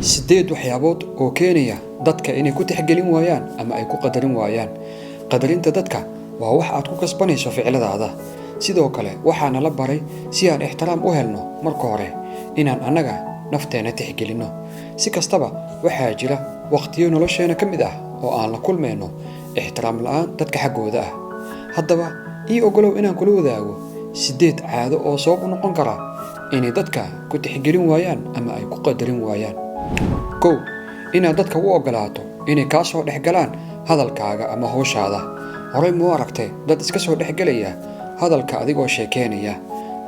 sideed waxyaabood oo keenaya dadka inay ku tixgelin waayaan ama ay ku qadarin waayaan. Qadarinta dadka waa wax aad ku kasbanayso ficiladaada. Sidoo kale waxaana la baray si aan ixtiraam u helno marka hore inaan annaga nafteena tixgelino. Si kastaba waxaa jira waqtiyo nolosheena ka mid ah oo aan la kulmayno ixtiraam la'aan dadka xaggooda ah. Haddaba ii ogolow inaan kula wadaago 8 caado oo sabab u noqon kara inay dadka ku tixgelin waayaan ama ay ku qadarin waayaan. 1. Inaad dadka u ogolaato inay kaa soo dhexgalaan hadalkaaga ama hawshaada. Horey ma aragtay dad iska soo dhexgalaya hadalka adigoo sheekeynaya.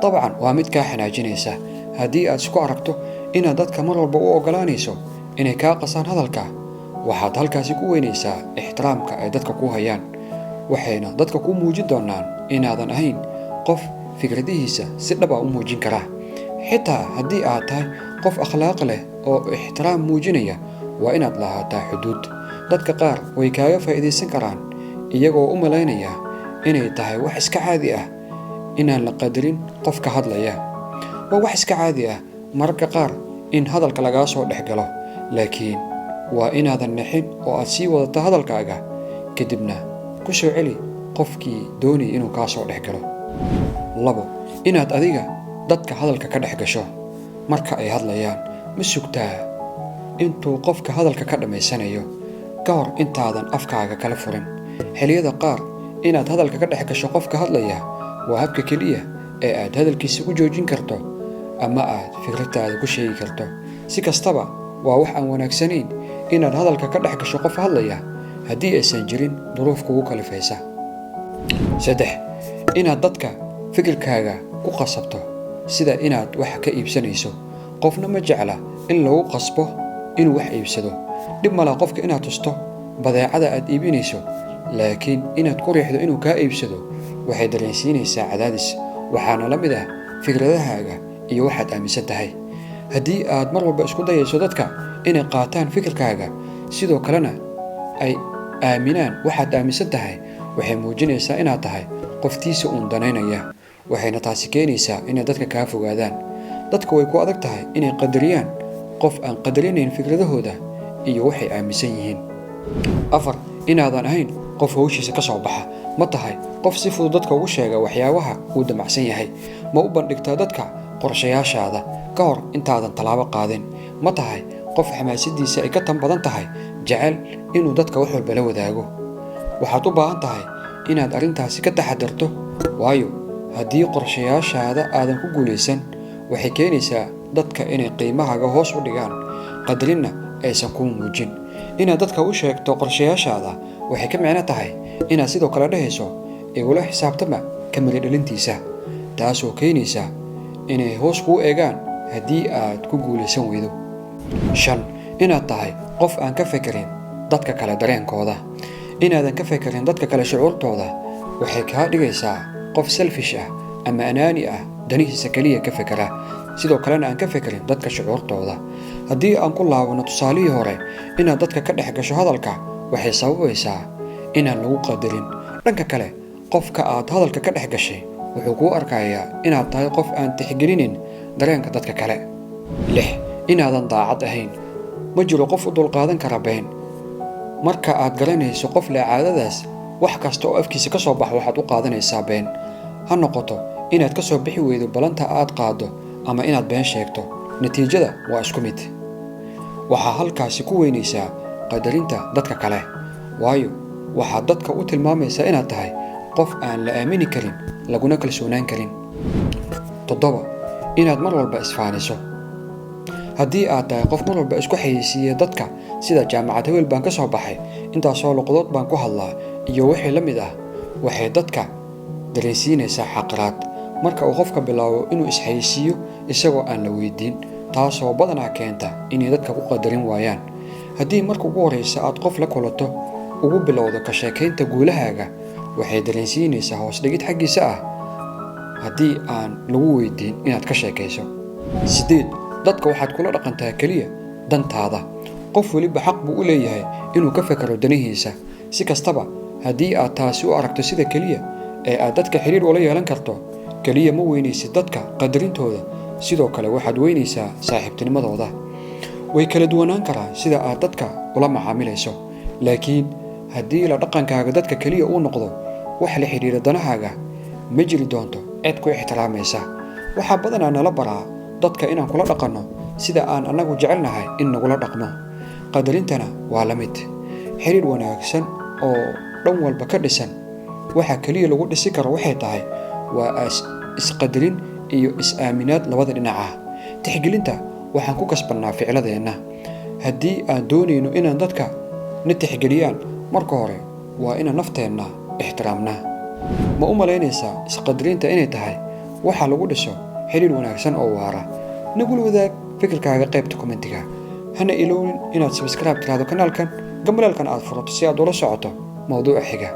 Dabcan waa mid kaa xanaajinaysa. Haddii aad isku aragto inaad dadka mar walba u ogolaanayso inay kaa qasaan hadalka, waxaad halkaasi ku weynaysaa ixtiraamka ay dadka ku hayaan. Waxayna dadka ku muujin doonaan inaadan ahayn qof fikradihiisa si dhab ah u muujin kara. Xitaa haddii aad tahay qof akhlaaq leh oo ixtiraam muujinaya, waa inaad lahaataa xuduud. Dadka qaar way kaaga faa'iideysan karaan iyagoo u malaynaya inay tahay wax iska caadi ah inaan la qadarin qofka hadlaya. Waa wax iska caadi ah mararka qaar in hadalka lagaa soo dhexgalo, laakiin waa inaadan naxin oo aad sii wadato hadalkaaga, kadibna ku soo celi qofkii doonayay inuu kaa soo dhexgalo. 2. Inaad adiga dadka hadalka ka dhex gasho. Marka ay hadlayaan, ma sugtaa intuu qofka hadalka ka dhamaysanayo ka hor intaadan afkaaga kala furin. Xilliyada qaar inaad hadalka ka dhex gasho qofka hadlaya waa habka keliya ee aad hadalkiisa u joojin karto ama aad fikradaada ku sheegi karto. Si kastaba waa wax aan wanaagsanayn inaad hadalka ka dhex gasho qof hadlaya haddii aysan jirin duruuf kugu kalifaysa. 3. Inaad dadka fikirkaaga ku qasabto, sida inaad wax ka iibsanayso. Qofna ma jecla in lagu qasbo inuu wax iibsado. Dhib ma laha qofka inaad tusto badeecada aad iibinayso, laakiin inaad ku riixdo inuu kaa iibsado waxay dareensiinaysaa cadaadis. Waxaana la mid ah fikradahaaga iyo waxaad aaminsan tahay. Haddii aad mar walba isku dayayso dadka inay qaataan fikirkaaga, sidoo kalena ay aaminaan waxaad aaminsan tahay, waxay muujinaysaa inaad tahay qoftiisa uun danaynaya. Waxayna taasi keenaysaa inay dadka kaa fogaadaan. Dadka way ku adag tahay inay qadariyaan qof aan qadarinayn fikradahooda iyo waxay aaminsan yihiin. 4. Inaadan ahayn qof hawshiisa ka soo baxa. Ma tahay qof si fudud dadka ugu sheega waxyaabaha uu damacsan yahay. Ma u bandhigtaa dadka qorshayaashaada ka hor intaadan tallaabo qaadin. Ma tahay qof xamaasadiisa ay ka tan badan tahay jecel inuu dadka wax walba la wadaago. Waxaad u baahan tahay inaad arrintaasi ka taxadarto, waayo haddii qorshayaashaada aadan ku guulaysan, waxay keenaysaa dadka inay qiimahaaga hoos u dhigaan, qadarinna aysan kuu muujin. Inaad dadka u sheegto qorshayaashaada waxay ka micno tahay inaad sidoo kale dhehayso igula xisaabtama ka miri dhalintiisa, taasoo keenaysa inay hoos kuu eegaan haddii aad ku guulaysan weydo. 5. Inaad tahay qof aan ka fekerin dadka kale dareenkooda. Inaadan ka fekerin dadka kale shucuurtooda waxay kaa dhigaysaa qof selfish ah ama anaani ah, danihiisa kaliya ka fekera, sidoo kalena aan ka fekerin dadka shucuurtooda. Haddii aan ku laabano tusaalihii hore, inaad dadka ka dhex gasho hadalka waxay sababaysaa inaan lagu qadarin. Dhanka kale, qofka aad hadalka ka dhex gashay wuxuu kuu arkayaa inaad tahay qof aan tixgelinin dareenka dadka kale. 6. Inaadan daacad ahayn. Ma jiro qof u dulqaadan kara been. Marka aad garanayso qof leh caadadaas, wax kasta oo afkiisa ka soo baxa waxaad u qaadanaysaa been. Ha noqoto inaad ka soo bixi weydo balanta aad qaado ama inaad been sheegto, natiijada waa isku mid. Waxaa halkaasi ku weynaysaa qadarinta dadka kale, waayo waxaad dadka u tilmaamaysaa inaad tahay qof aan la aamini karin, laguna kalsoonaan karin. 7. Inaad mar walba isfaaniso. Haddii aad tahay qof mar walba isku xayeysiiya dadka, sida jaamacad hebel baan ka soo baxay, intaasoo luqadood baan ku hadlaa iyo wixii la mid ah, waxay dadka dareensiinaysaa xaqiraad. Marka uu qofka bilaabo inuu isxayeysiiyo isagoo aan la weydiin, taasoo badanaa keenta inay dadka ku qadarin waayaan. Haddii marka ugu horreysa aad qof la kulanto ugu bilowdo ka sheekaynta guulahaaga, waxay dareensiinaysaa hoos dhigid xaggiisa ah haddii aan lagu weydiin inaad ka sheekayso. 8. Dadka waxaad kula dhaqantaa keliya dantaada. Qof waliba xaq buu u leeyahay inuu ka fekero danihiisa. Si kastaba haddii aad taasi u aragto sida keliya ee aad dadka xiriir ula yeelan karto, keliya ma weynaysid dadka qadarintooda, sidoo kale waxaad weynaysaa saaxiibtinimadooda. way kala duwanaan karaan sida aad dadka ula macaamilayso, laakiin haddii la dhaqankaaga dadka keliya uu noqdo wax la xidhiidha danahaaga, ma jiri doonto cid ku ixtiraamaysa. waxaa badanaa nala baraa dadka inaan kula dhaqanno sida aan annagu jecelnahay in nagula dhaqmo. qadarintana waa la mid. xiriir wanaagsan oo dhan walba ka dhisan, waxa keliya lagu dhisi karo waxay tahay waa isqadarin iyo is-aaminaad labada dhinac ah. tixgelinta waxaan ku kasbannaa ficladeenna. haddii aan doonayno inaan dadka na tixgeliyaan, marka hore waa inaan nafteenna ixtiraamnaa. ma u malaynaysaa isqadarinta inay tahay waxa lagu dhiso xiriir wanaagsan oo waara? nagula wadaag fikirkaaga qaybta kommentiga. hana ilowin inaad subscribe tiraahdo kanaalkan, gambalaalkan aad furato si aad ula socoto mawduuca xiga.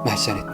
mahadsanid.